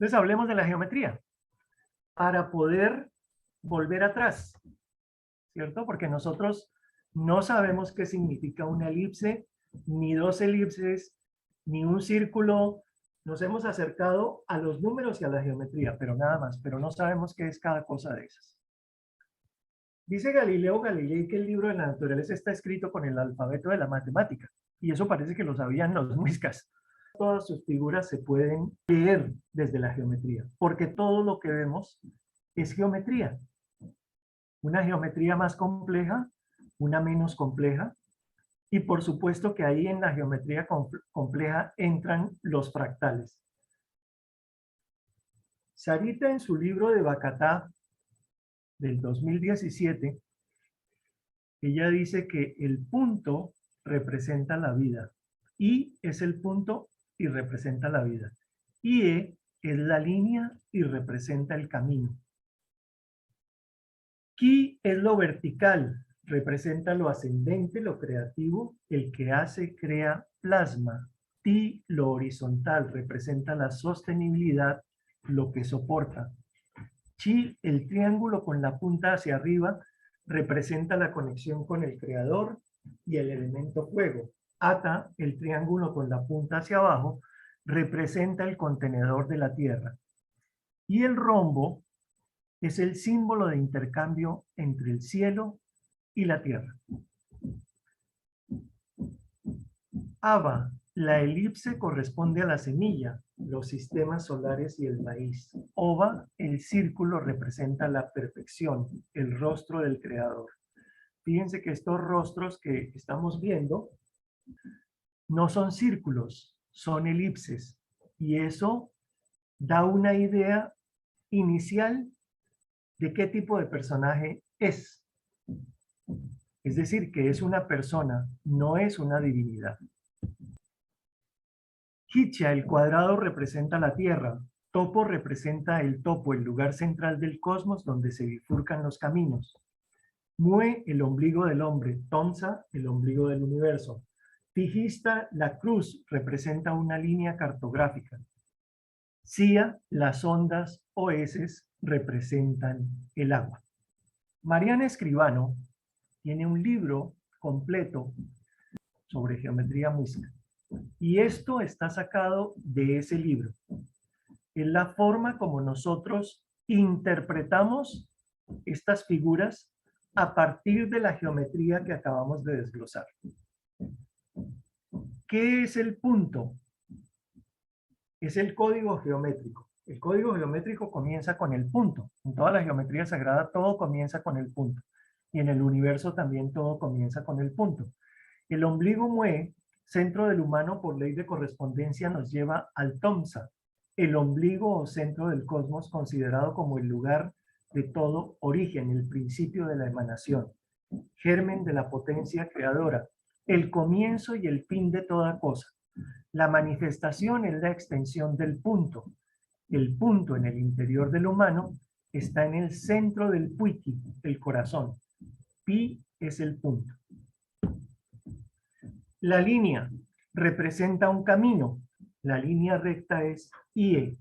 Entonces hablemos de la geometría para poder volver atrás, ¿cierto? Porque nosotros no sabemos qué significa una elipse, ni dos elipses, ni un círculo. Nos hemos acercado a los números y a la geometría, pero nada más, pero no sabemos qué es cada cosa de esas. Dice Galileo Galilei que el libro de la naturaleza está escrito con el alfabeto de la matemática, y eso parece que lo sabían los muiscas. Todas sus figuras se pueden leer desde la geometría, porque todo lo que vemos es geometría. Una geometría más compleja, una menos compleja, y por supuesto que ahí en la geometría compleja entran los fractales. Sarita en su libro de Bacatá del 2017, ella dice que el punto representa la vida. I es el punto y representa la vida. IE es la línea y representa el camino. Ki es lo vertical, representa lo ascendente, lo creativo, el que hace, crea, plasma. Ti, lo horizontal, representa la sostenibilidad, lo que soporta. Chi, el triángulo con la punta hacia arriba, representa la conexión con el creador y el elemento fuego. Ata, el triángulo con la punta hacia abajo, representa el contenedor de la tierra. Y el rombo es el símbolo de intercambio entre el cielo y la tierra. Aba, la elipse corresponde a la semilla, los sistemas solares y el maíz. Ova, el círculo representa la perfección, el rostro del creador. Fíjense que estos rostros que estamos viendo no son círculos, son elipses. Y eso da una idea inicial de qué tipo de personaje es. Es decir, que es una persona, no es una divinidad. Kicha, el cuadrado representa la Tierra. Topo representa el topo, el lugar central del cosmos donde se bifurcan los caminos. Mue, el ombligo del hombre. Tonsa, el ombligo del universo. Tijista, la cruz, representa una línea cartográfica. Sia, las ondas o heces representan el agua. Mariana Escribano tiene un libro completo sobre geometría muisca. Y esto está sacado de ese libro. Es la forma como nosotros interpretamos estas figuras a partir de la geometría que acabamos de desglosar. ¿Qué es el punto? Es el código geométrico. El código geométrico comienza con el punto. En toda la geometría sagrada todo comienza con el punto. Y en el universo también todo comienza con el punto. El ombligo mue, centro del humano por ley de correspondencia, nos lleva al Tomsa, el ombligo o centro del cosmos considerado como el lugar de todo origen, el principio de la emanación, germen de la potencia creadora, el comienzo y el fin de toda cosa. La manifestación es la extensión del punto. El punto en el interior del humano está en el centro del puiki, el corazón. Pi es el punto. La línea representa un camino. La línea recta es IE.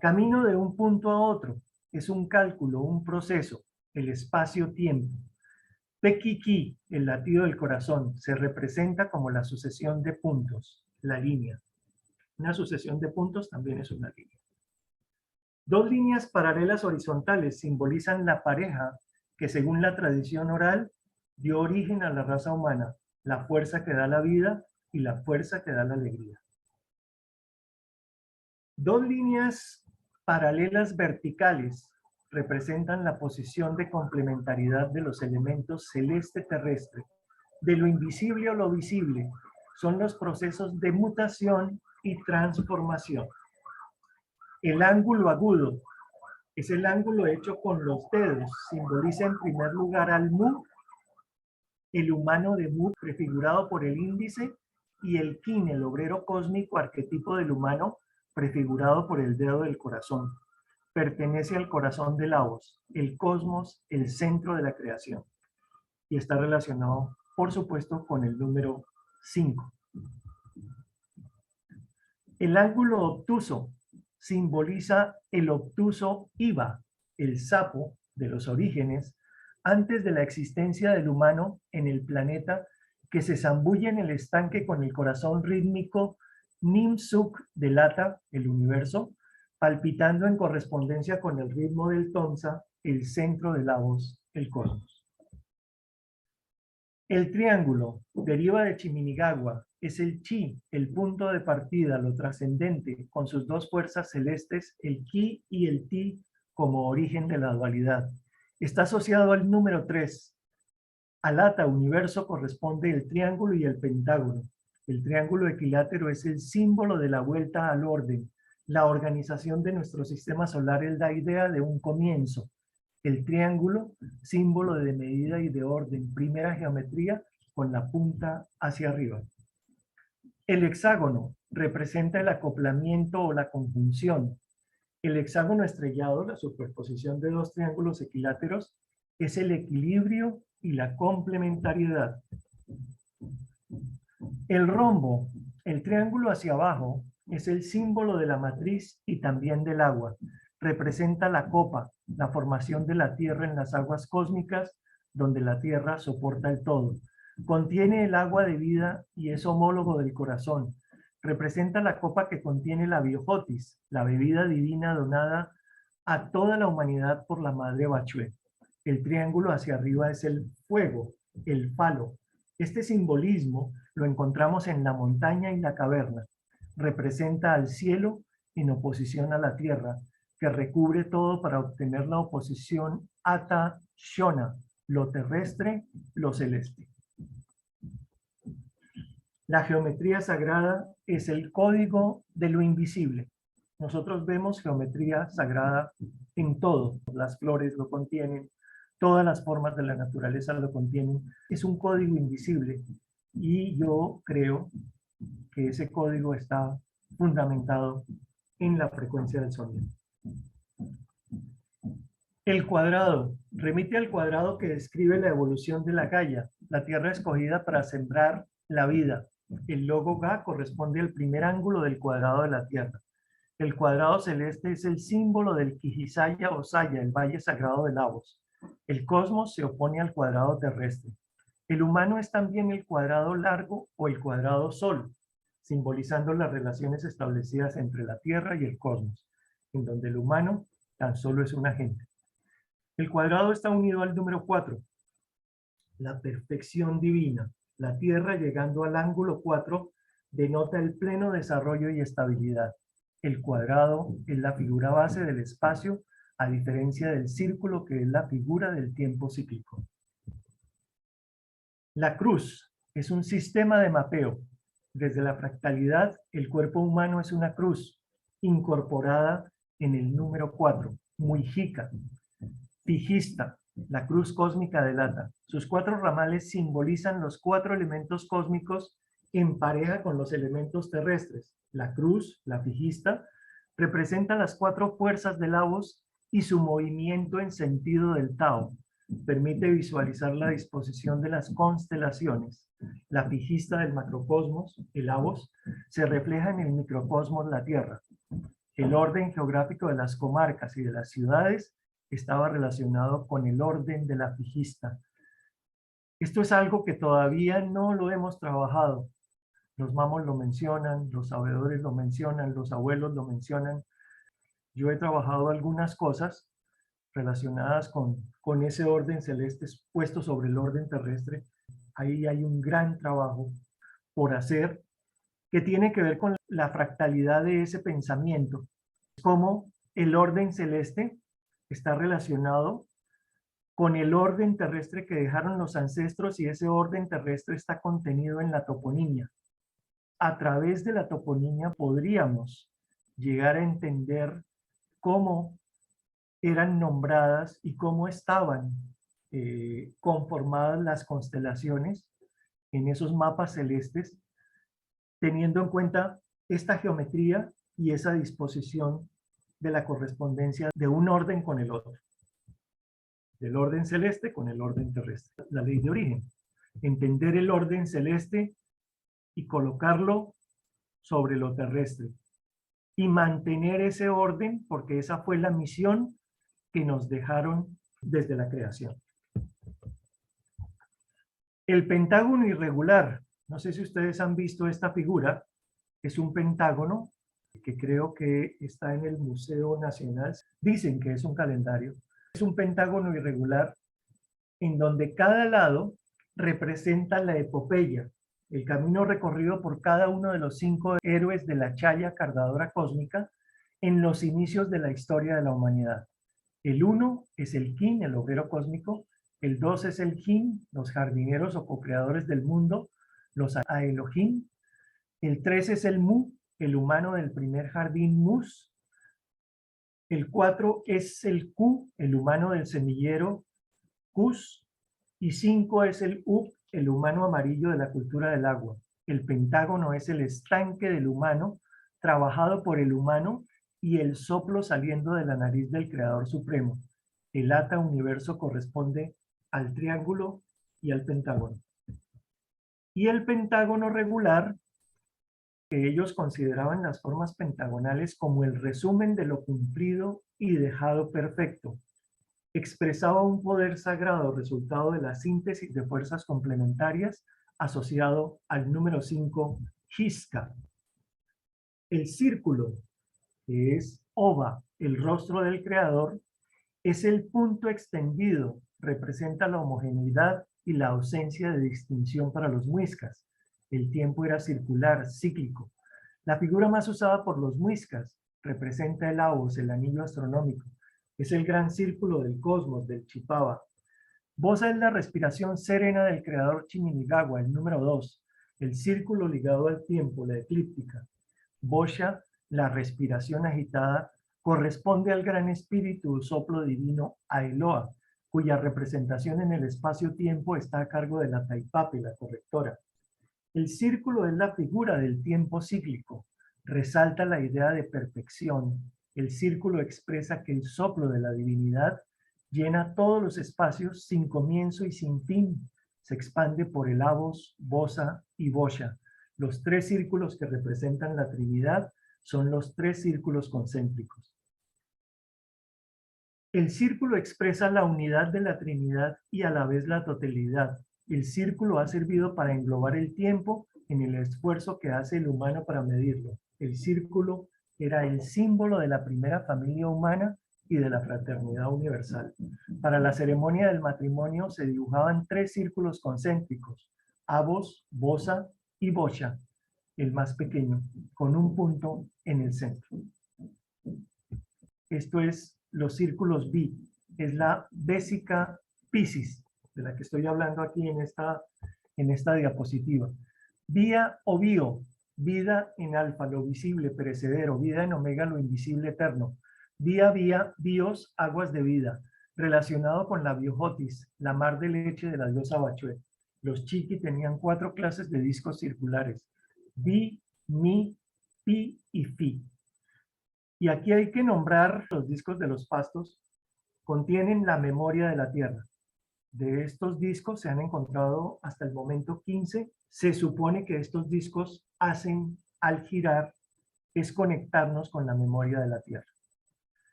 Camino de un punto a otro. Es un cálculo, un proceso, el espacio-tiempo. Pequiqui, el latido del corazón, se representa como la sucesión de puntos, la línea. Una sucesión de puntos también es una línea. Dos líneas paralelas horizontales simbolizan la pareja que, según la tradición oral, dio origen a la raza humana, la fuerza que da la vida y la fuerza que da la alegría. Dos líneas paralelas verticales representan la posición de complementariedad de los elementos celeste-terrestre, de lo invisible a lo visible. Son los procesos de mutación y transformación. El ángulo agudo es el ángulo hecho con los dedos. Simboliza en primer lugar al Mu, el humano de Mu, prefigurado por el índice, y el Kin, el obrero cósmico, arquetipo del humano, prefigurado por el dedo del corazón. Pertenece al corazón de Laos, el cosmos, el centro de la creación. Y está relacionado, por supuesto, con el número 5. El ángulo obtuso simboliza el obtuso Iba, el sapo de los orígenes, antes de la existencia del humano en el planeta, que se zambulle en el estanque con el corazón rítmico Nim-Suk del Ata, el universo, palpitando en correspondencia con el ritmo del Tonsa, el centro de la voz, el cosmos. El triángulo deriva de Chiminigagua, es el chi, el punto de partida, lo trascendente, con sus dos fuerzas celestes, el ki y el ti, como origen de la dualidad. Está asociado al número 3. Al Ata universo corresponde el triángulo y el pentágono. El triángulo equilátero es el símbolo de la vuelta al orden. La organización de nuestro sistema solar es la idea de un comienzo. El triángulo, símbolo de medida y de orden, primera geometría con la punta hacia arriba. El hexágono representa el acoplamiento o la conjunción. El hexágono estrellado, la superposición de dos triángulos equiláteros, es el equilibrio y la complementariedad. El rombo, el triángulo hacia abajo, es el símbolo de la matriz y también del agua. Representa la copa, la formación de la Tierra en las aguas cósmicas, donde la Tierra soporta el todo. Contiene el agua de vida y es homólogo del corazón. Representa la copa que contiene la biojotis, la bebida divina donada a toda la humanidad por la Madre Bachué. El triángulo hacia arriba es el fuego, el falo. Este simbolismo lo encontramos en la montaña y la caverna. Representa al cielo en oposición a la tierra, que recubre todo para obtener la oposición Ata Shona, lo terrestre, lo celeste. La geometría sagrada es el código de lo invisible. Nosotros vemos geometría sagrada en todo. Las flores lo contienen, todas las formas de la naturaleza lo contienen. Es un código invisible y yo creo que ese código está fundamentado en la frecuencia del sonido. El cuadrado remite al cuadrado que describe la evolución de la Gaia, la tierra escogida para sembrar la vida. El logo Ga corresponde al primer ángulo del cuadrado de la tierra. El cuadrado celeste es el símbolo del Kijisaya o Saya, el valle sagrado de Lavos. El cosmos se opone al cuadrado terrestre. El humano es también el cuadrado largo o el cuadrado sol, simbolizando las relaciones establecidas entre la Tierra y el cosmos, en donde el humano tan solo es un agente. El cuadrado está unido al número 4, la perfección divina. La Tierra llegando al ángulo 4 denota el pleno desarrollo y estabilidad. El cuadrado es la figura base del espacio, a diferencia del círculo que es la figura del tiempo cíclico. La cruz es un sistema de mapeo. Desde la fractalidad, el cuerpo humano es una cruz incorporada en el número 4, Mujica. Fijista, la cruz cósmica del Ata. Sus 4 ramales simbolizan los 4 elementos cósmicos en pareja con los elementos terrestres. La cruz, la fijista, representa las 4 fuerzas del Lavos y su movimiento en sentido del Tao. Permite visualizar la disposición de las constelaciones. La fijista del macrocosmos, el Lavos, se refleja en el microcosmos, la Tierra. El orden geográfico de las comarcas y de las ciudades estaba relacionado con el orden de la fijista. Esto es algo que todavía no lo hemos trabajado. Los mamos lo mencionan, los sabedores lo mencionan, los abuelos lo mencionan. Yo he trabajado algunas cosas relacionadas con ese orden celeste puesto sobre el orden terrestre. Ahí hay un gran trabajo por hacer que tiene que ver con la fractalidad de ese pensamiento. Cómo el orden celeste está relacionado con el orden terrestre que dejaron los ancestros y ese orden terrestre está contenido en la toponimia. A través de la toponimia podríamos llegar a entender cómo eran nombradas y cómo estaban conformadas las constelaciones en esos mapas celestes, teniendo en cuenta esta geometría y esa disposición de la correspondencia de un orden con el otro. Del orden celeste con el orden terrestre. La ley de origen. Entender el orden celeste y colocarlo sobre lo terrestre. y mantener ese orden, porque esa fue la misión que nos dejaron desde la creación. El pentágono irregular, no sé si ustedes han visto esta figura, es un pentágono que creo que está en el Museo Nacional. Dicen que es un calendario. Es un pentágono irregular en donde cada lado representa la epopeya, el camino recorrido por cada uno de los 5 héroes de la chaya cargadora cósmica en los inicios de la historia de la humanidad. El 1 es el Kin, el obrero cósmico. El 2 es el Jin, los jardineros o co-creadores del mundo, los Elohim. El 3 es el Mu, el humano del primer jardín Mus. El 4 es el Ku, el humano del semillero Kus. Y 5 es el Up, el humano amarillo de la cultura del agua. El pentágono es el estanque del humano, trabajado por el humano, y el soplo saliendo de la nariz del Creador Supremo. El Ata Universo corresponde al triángulo y al pentágono. Y el pentágono regular, que ellos consideraban las formas pentagonales como el resumen de lo cumplido y dejado perfecto, expresaba un poder sagrado resultado de la síntesis de fuerzas complementarias asociado al número 5, Hiska. El círculo, que es Oba, el rostro del creador, es el punto extendido, representa la homogeneidad y la ausencia de distinción para los muiscas. El tiempo era circular, cíclico. La figura más usada por los muiscas representa el Avos, el anillo astronómico. Es el gran círculo del cosmos, del Chipaba. Bosa es la respiración serena del creador Chiminigagua, el número 2, el círculo ligado al tiempo, la eclíptica. Bosha, la respiración agitada, corresponde al gran espíritu, soplo divino Aeloa, cuya representación en el espacio-tiempo está a cargo de la Taipape, la correctora. El círculo es la figura del tiempo cíclico, resalta la idea de perfección. El círculo expresa que el soplo de la divinidad llena todos los espacios sin comienzo y sin fin. Se expande por el Avos, Bosa y Bosha. Los 3 círculos que representan la Trinidad son los 3 círculos concéntricos. El círculo expresa la unidad de la Trinidad y a la vez la totalidad. El círculo ha servido para englobar el tiempo en el esfuerzo que hace el humano para medirlo. El círculo era el símbolo de la primera familia humana y de la fraternidad universal. Para la ceremonia del matrimonio se dibujaban 3 círculos concéntricos, Avos, Bosa y Bosha, el más pequeño, con un punto en el centro. Esto es los círculos B, es la Vésica Piscis, de la que estoy hablando aquí en esta diapositiva. Vía o bio, vida en alfa, lo visible, perecedero, vida en omega, lo invisible, eterno. Vía, bios, aguas de vida, relacionado con la biojotis, la mar de leche de la diosa Bachué. Los chiqui tenían 4 clases de discos circulares, Bi, Mi, Pi y Fi. Y aquí hay que nombrar los discos de los pastos, contienen la memoria de la Tierra. De estos discos se han encontrado hasta el momento 15. Se supone que estos discos hacen al girar es conectarnos con la memoria de la Tierra.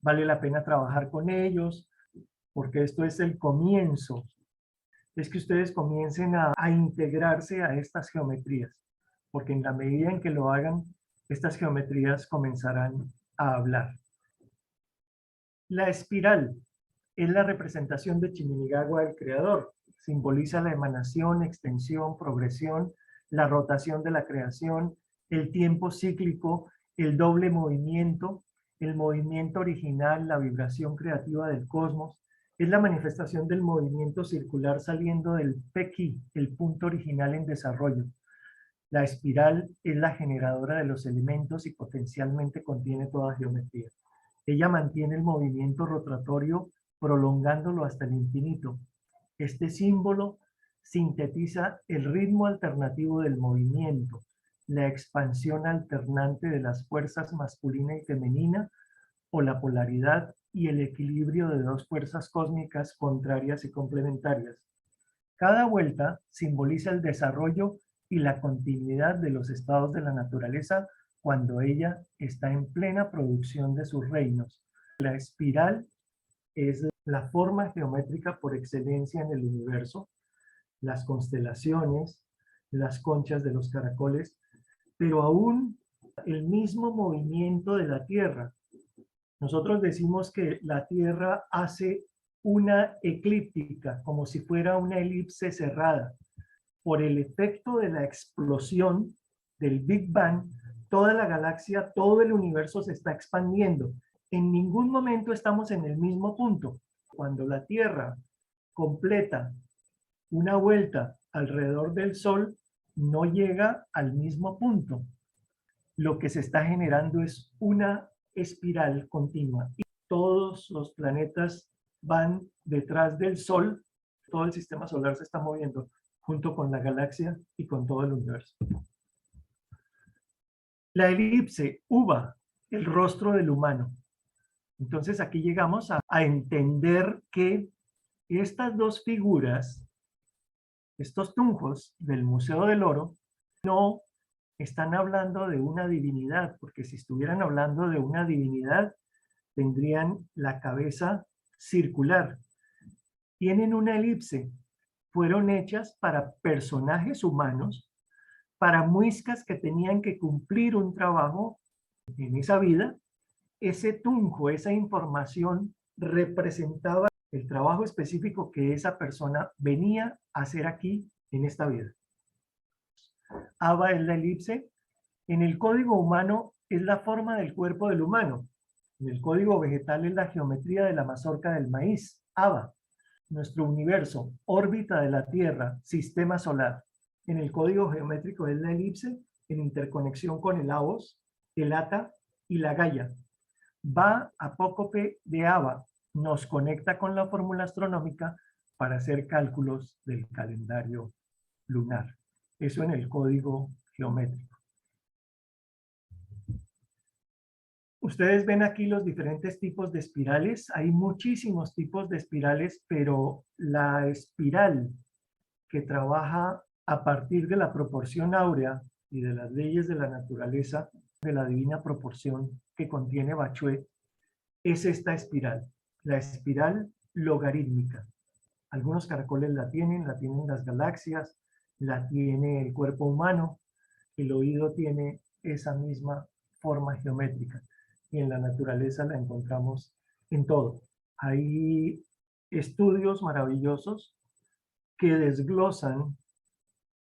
Vale la pena trabajar con ellos porque esto es el comienzo. Es que ustedes comiencen a integrarse a estas geometrías, porque en la medida en que lo hagan, estas geometrías comenzarán a hablar. La espiral es la representación de Chiminigagua, el creador. Simboliza la emanación, extensión, progresión, la rotación de la creación, el tiempo cíclico, el doble movimiento, el movimiento original, la vibración creativa del cosmos. Es la manifestación del movimiento circular saliendo del Pequi, el punto original en desarrollo. La espiral es la generadora de los elementos y potencialmente contiene toda geometría. Ella mantiene el movimiento rotatorio prolongándolo hasta el infinito. Este símbolo sintetiza el ritmo alternativo del movimiento, la expansión alternante de las fuerzas masculina y femenina, o la polaridad y el equilibrio de 2 fuerzas cósmicas contrarias y complementarias. Cada vuelta simboliza el desarrollo y la continuidad de los estados de la naturaleza cuando ella está en plena producción de sus reinos. La espiral es la forma geométrica por excelencia en el universo, las constelaciones, las conchas de los caracoles, pero aún el mismo movimiento de la Tierra. Nosotros decimos que la Tierra hace una eclíptica, como si fuera una elipse cerrada. Por el efecto de la explosión del Big Bang, toda la galaxia, todo el universo se está expandiendo. En ningún momento estamos en el mismo punto. Cuando la Tierra completa una vuelta alrededor del Sol, no llega al mismo punto. Lo que se está generando es una espiral continua. Y todos los planetas van detrás del Sol. Todo el sistema solar se está moviendo junto con la galaxia y con todo el universo. La elipse, uva, el rostro del humano. Entonces aquí llegamos a entender que estas dos figuras, estos tunjos del Museo del Oro, no están hablando de una divinidad, porque si estuvieran hablando de una divinidad, tendrían la cabeza circular. Tienen una elipse. Fueron hechas para personajes humanos, para muiscas que tenían que cumplir un trabajo en esa vida. Ese tunjo, esa información representaba el trabajo específico que esa persona venía a hacer aquí en esta vida. Aba es la elipse. En el código humano es la forma del cuerpo del humano. En el código vegetal es la geometría de la mazorca del maíz. Aba. Nuestro universo, órbita de la Tierra, sistema solar. En el código geométrico es la elipse en interconexión con el Avos, el Ata y la Gaia. Va apócope de Aba, nos conecta con la fórmula astronómica para hacer cálculos del calendario lunar. Eso en el código geométrico. Ustedes ven aquí los diferentes tipos de espirales. Hay muchísimos tipos de espirales, pero la espiral que trabaja a partir de la proporción áurea y de las leyes de la naturaleza, de la divina proporción que contiene Bachué, es esta espiral, la espiral logarítmica. Algunos caracoles la tienen las galaxias, la tiene el cuerpo humano, el oído tiene esa misma forma geométrica y en la naturaleza la encontramos en todo. Hay estudios maravillosos que desglosan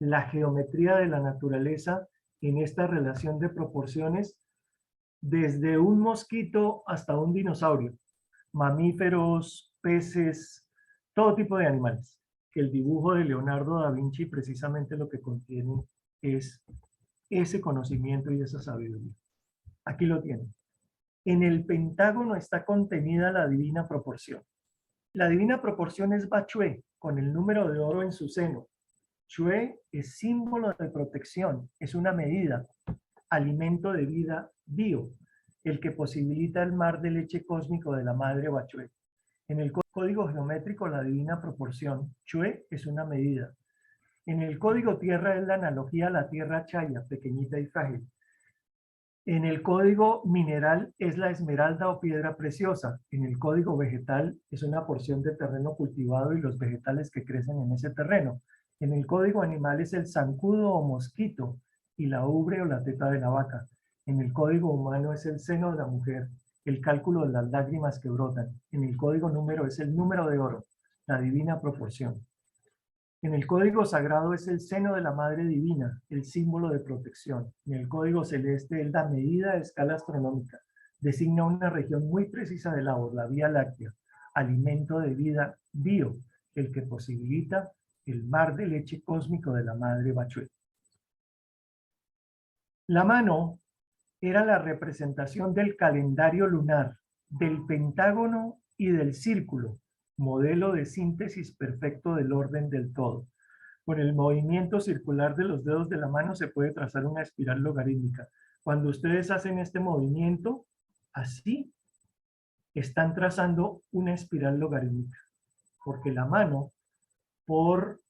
la geometría de la naturaleza en esta relación de proporciones desde un mosquito hasta un dinosaurio, mamíferos, peces, todo tipo de animales. El dibujo de Leonardo da Vinci precisamente lo que contiene es ese conocimiento y esa sabiduría. Aquí lo tienen. En el pentágono está contenida la divina proporción. La divina proporción es Bachué, con el número de oro en su seno. Chue es símbolo de protección, es una medida, alimento de vida bio, el que posibilita el mar de leche cósmico de la madre Bachué. En el código geométrico, la divina proporción, Chue es una medida. En el código tierra es la analogía a la tierra chaya, pequeñita y frágil. En el código mineral es la esmeralda o piedra preciosa. En el código vegetal es una porción de terreno cultivado y los vegetales que crecen en ese terreno. En el código animal es el zancudo o mosquito y la ubre o la teta de la vaca. En el código humano es el seno de la mujer, el cálculo de las lágrimas que brotan. En el código número es el número de oro, la divina proporción. En el código sagrado es el seno de la Madre Divina, el símbolo de protección. En el código celeste es la medida de escala astronómica. Designa una región muy precisa del Avos, la Vía Láctea, alimento de vida bio, el que posibilita el mar de leche cósmico de la Madre Bachué. La mano era la representación del calendario lunar, del pentágono y del círculo, modelo de síntesis perfecto del orden del todo. Con el movimiento circular de los dedos de la mano se puede trazar una espiral logarítmica. Cuando ustedes hacen este movimiento, así, están trazando una espiral logarítmica, porque la mano, por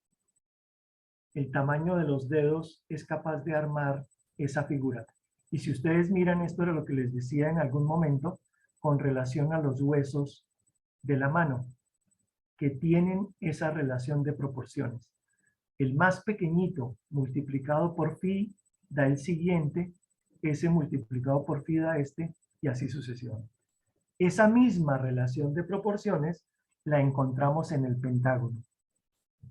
el tamaño de los dedos, es capaz de armar esa figura. Y si ustedes miran, esto era lo que les decía en algún momento con relación a los huesos de la mano, que tienen esa relación de proporciones. El más pequeñito multiplicado por phi da el siguiente, ese multiplicado por phi da este, y así sucesivamente. Esa misma relación de proporciones la encontramos en el pentágono.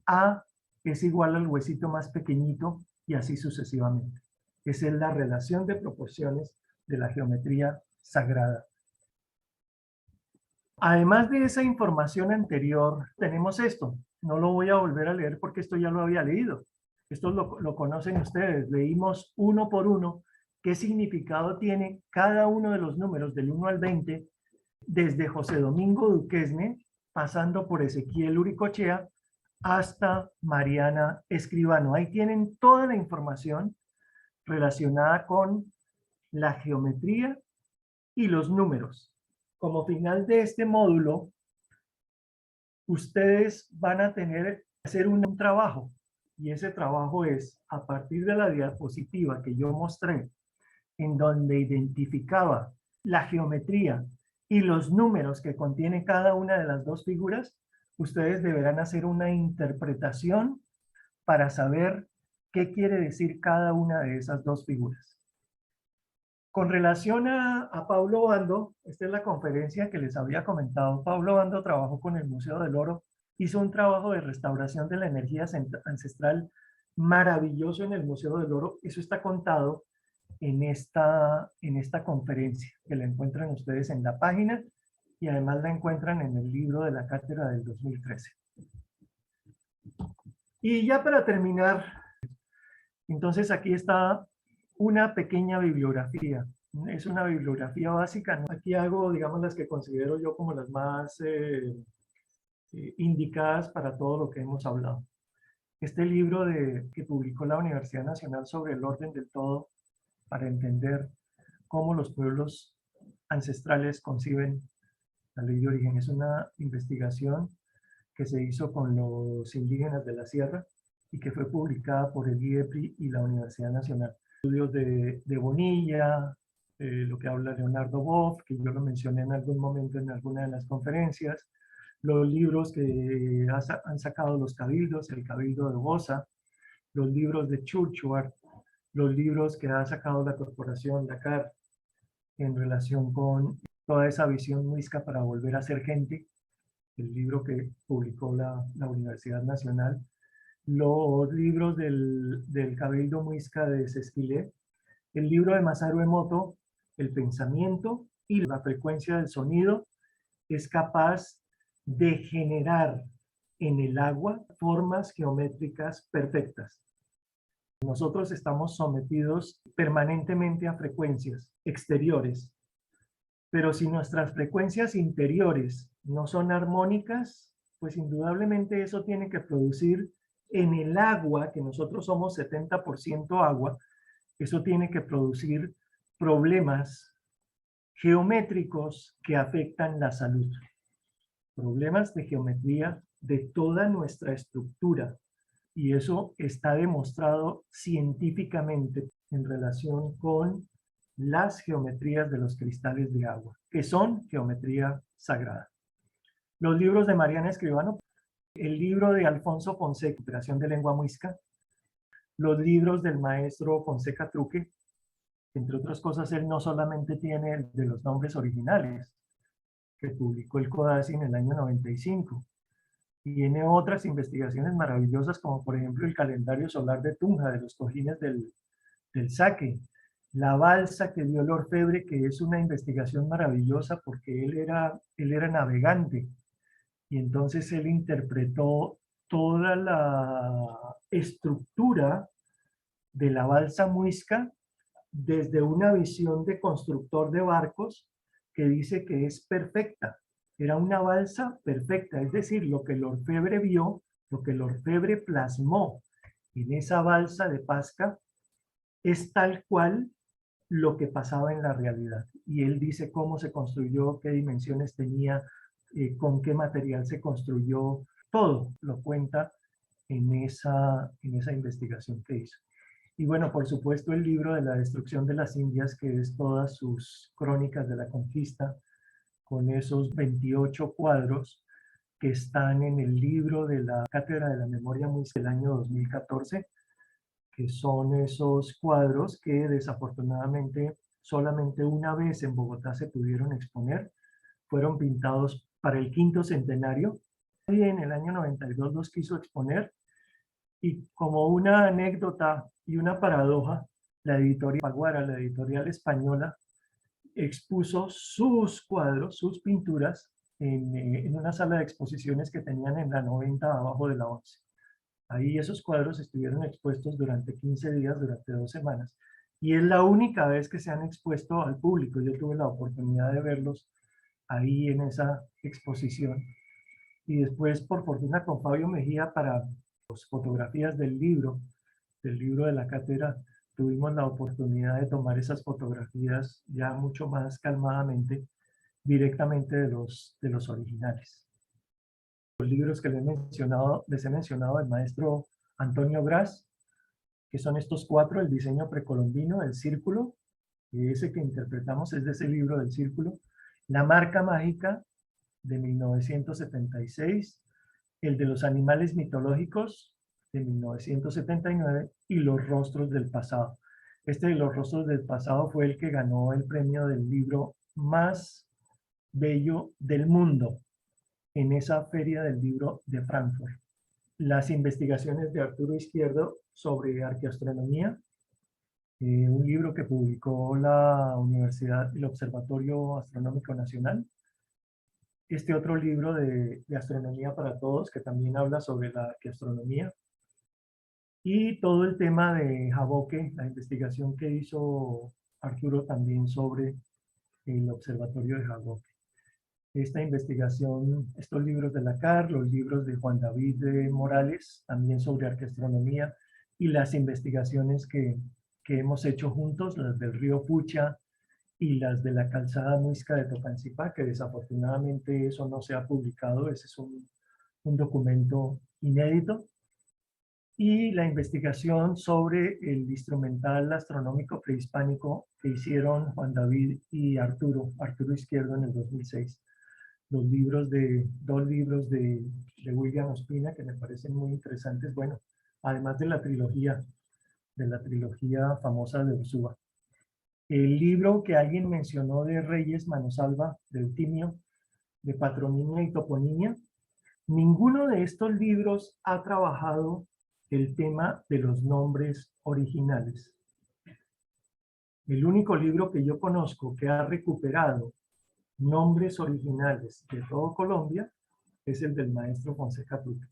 A es igual al huesito más pequeñito y así sucesivamente. Esa es la relación de proporciones de la geometría sagrada. Además de esa información anterior, tenemos esto. No lo voy a volver a leer porque esto ya lo había leído. Esto lo conocen ustedes. Leímos uno por uno qué significado tiene cada uno de los números del 1 al 20, desde José Domingo Duquesne, pasando por Ezequiel Uricochea, hasta Mariana Escribano. Ahí tienen toda la información relacionada con la geometría y los números. Como final de este módulo, ustedes van a tener que hacer un trabajo, y ese trabajo es, a partir de la diapositiva que yo mostré, en donde identificaba la geometría y los números que contiene cada una de las dos figuras, ustedes deberán hacer una interpretación para saber qué quiere decir cada una de esas dos figuras. Con relación a Paulo Bando, esta es la conferencia que les había comentado. Paulo Bando trabajó con el Museo del Oro, hizo un trabajo de restauración de la energía ancestral maravilloso en el Museo del Oro. Eso está contado en esta conferencia, que la encuentran ustedes en la página y además la encuentran en el libro de la cátedra del 2013. Y ya para terminar, entonces aquí está una pequeña bibliografía. Es una bibliografía básica, ¿no? Aquí hago, digamos, las que considero yo como las más indicadas para todo lo que hemos hablado. Este libro que publicó la Universidad Nacional sobre el orden del todo, para entender cómo los pueblos ancestrales conciben la ley de origen. Es una investigación que se hizo con los indígenas de la sierra y que fue publicada por el IEPRI y la Universidad Nacional. Estudios de Bonilla, lo que habla Leonardo Boff, que yo lo mencioné en algún momento en alguna de las conferencias, los libros que han sacado los cabildos, el Cabildo de Bosa, los libros de Churchuart, los libros que ha sacado la Corporación Dakar en relación con toda esa visión muisca para volver a ser gente, el libro que publicó la Universidad Nacional, los libros del Cabildo Muisca de Sesquilé, el libro de Masaru Emoto, El pensamiento y la frecuencia del sonido, es capaz de generar en el agua formas geométricas perfectas. Nosotros estamos sometidos permanentemente a frecuencias exteriores, pero si nuestras frecuencias interiores no son armónicas, pues indudablemente eso tiene que producir en el agua, que nosotros somos 70% agua, eso tiene que producir problemas geométricos que afectan la salud. Problemas de geometría de toda nuestra estructura. Y eso está demostrado científicamente en relación con las geometrías de los cristales de agua, que son geometría sagrada. Los libros de Mariana Escribano, el libro de Alfonso Fonseca, Operación de Lengua Muisca, los libros del maestro Fonseca Truque, entre otras cosas, él no solamente tiene el de los nombres originales, que publicó el CODASI en el año 95, tiene otras investigaciones maravillosas, como por ejemplo el calendario solar de Tunja, de los cojines del Saque, la balsa que dio el orfebre, que es una investigación maravillosa porque él era navegante, y entonces él interpretó toda la estructura de la balsa muisca desde una visión de constructor de barcos que dice que es perfecta. Era una balsa perfecta, es decir, lo que el orfebre vio, lo que el orfebre plasmó en esa balsa de Pasca es tal cual lo que pasaba en la realidad. Y él dice cómo se construyó, qué dimensiones tenía, con qué material se construyó, todo lo cuenta en esa investigación que hizo. Y bueno, por supuesto, el libro de la destrucción de las Indias, que es todas sus crónicas de la conquista, con esos 28 cuadros que están en el libro de la Cátedra de la Memoria Muisca del año 2014, que son esos cuadros que desafortunadamente solamente una vez en Bogotá se pudieron exponer. Fueron pintados para el 5º centenario. Y en el año 92 los quiso exponer, y como una anécdota y una paradoja, la editorial Paguara, la editorial española, expuso sus cuadros, sus pinturas, en una sala de exposiciones que tenían en la 90 abajo de la 11. Ahí esos cuadros estuvieron expuestos durante 15 días, durante 2 semanas. Y es la única vez que se han expuesto al público. Yo tuve la oportunidad de verlos ahí en esa exposición. Y después, por fortuna, con Fabio Mejía, para las fotografías del libro de la cátedra, tuvimos la oportunidad de tomar esas fotografías ya mucho más calmadamente, directamente de los originales. Los libros que les he mencionado el maestro Antonio Gras, que son estos 4, el diseño precolombino, el círculo, que ese que interpretamos es de ese libro del círculo, la marca mágica de 1976, el de los animales mitológicos de 1979 y los rostros del pasado. Este de los rostros del pasado fue el que ganó el premio del libro más bello del mundo en esa feria del libro de Frankfurt. Las investigaciones de Arturo Izquierdo sobre arqueoastronomía, un libro que publicó la Universidad, el Observatorio Astronómico Nacional. Este otro libro de Astronomía para Todos, que también habla sobre la arqueoastronomía. Y todo el tema de Jaboque, la investigación que hizo Arturo también sobre el observatorio de Jaboque. Esta investigación, estos libros de Lacar, los libros de Juan David Morales, también sobre arqueoastronomía, y las investigaciones que hemos hecho juntos, las del río Pucha y las de la calzada Muisca de Tocancipá, que desafortunadamente eso no se ha publicado, ese es un documento inédito. Y la investigación sobre el instrumental astronómico prehispánico que hicieron Juan David y Arturo Izquierdo en el 2006. Dos libros de William Ospina que me parecen muy interesantes, bueno, además de la trilogía famosa de Ursúa. El libro que alguien mencionó de Reyes Manosalva, de Eutimio, de Patronímia y Toponimia, ninguno de estos libros ha trabajado el tema de los nombres originales. El único libro que yo conozco que ha recuperado nombres originales de todo Colombia es el del maestro Fonseca Tuque.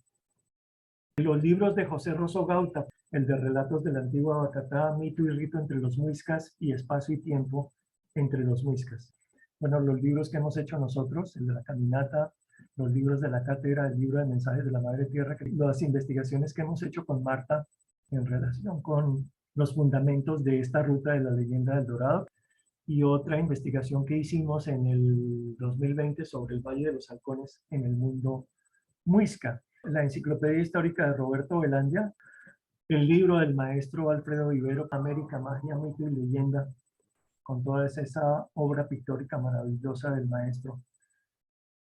Los libros de José Rosso Gauta, el de Relatos de la Antigua Bacatá, Mito y Rito entre los Muiscas y Espacio y Tiempo entre los Muiscas. Bueno, los libros que hemos hecho nosotros, el de la caminata, los libros de la cátedra, el libro de mensajes de la Madre Tierra, las investigaciones que hemos hecho con Marta en relación con los fundamentos de esta ruta de la leyenda del Dorado, y otra investigación que hicimos en el 2020 sobre el Valle de los Halcones en el mundo muisca. La enciclopedia histórica de Roberto Velandia, el libro del maestro Alfredo Vivero, América, Magia, Mito y Leyenda, con toda esa obra pictórica maravillosa del maestro.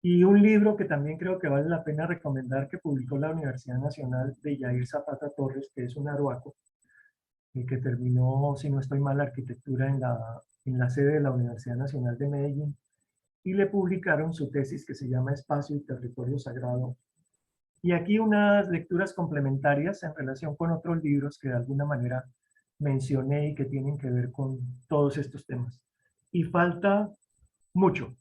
Y un libro que también creo que vale la pena recomendar, que publicó la Universidad Nacional de Yair Zapata Torres, que es un arhuaco, que terminó, si no estoy mal, arquitectura en la sede de la Universidad Nacional de Medellín, y le publicaron su tesis que se llama Espacio y Territorio Sagrado. Y aquí unas lecturas complementarias en relación con otros libros que de alguna manera mencioné y que tienen que ver con todos estos temas. Y falta mucho.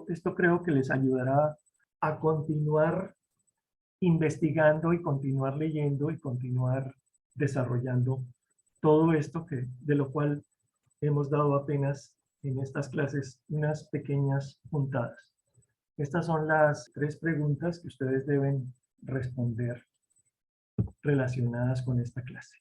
Esto creo que les ayudará a continuar investigando y continuar leyendo y continuar desarrollando todo esto de lo cual hemos dado apenas en estas clases unas pequeñas puntadas. Estas son las 3 preguntas que ustedes deben responder relacionadas con esta clase.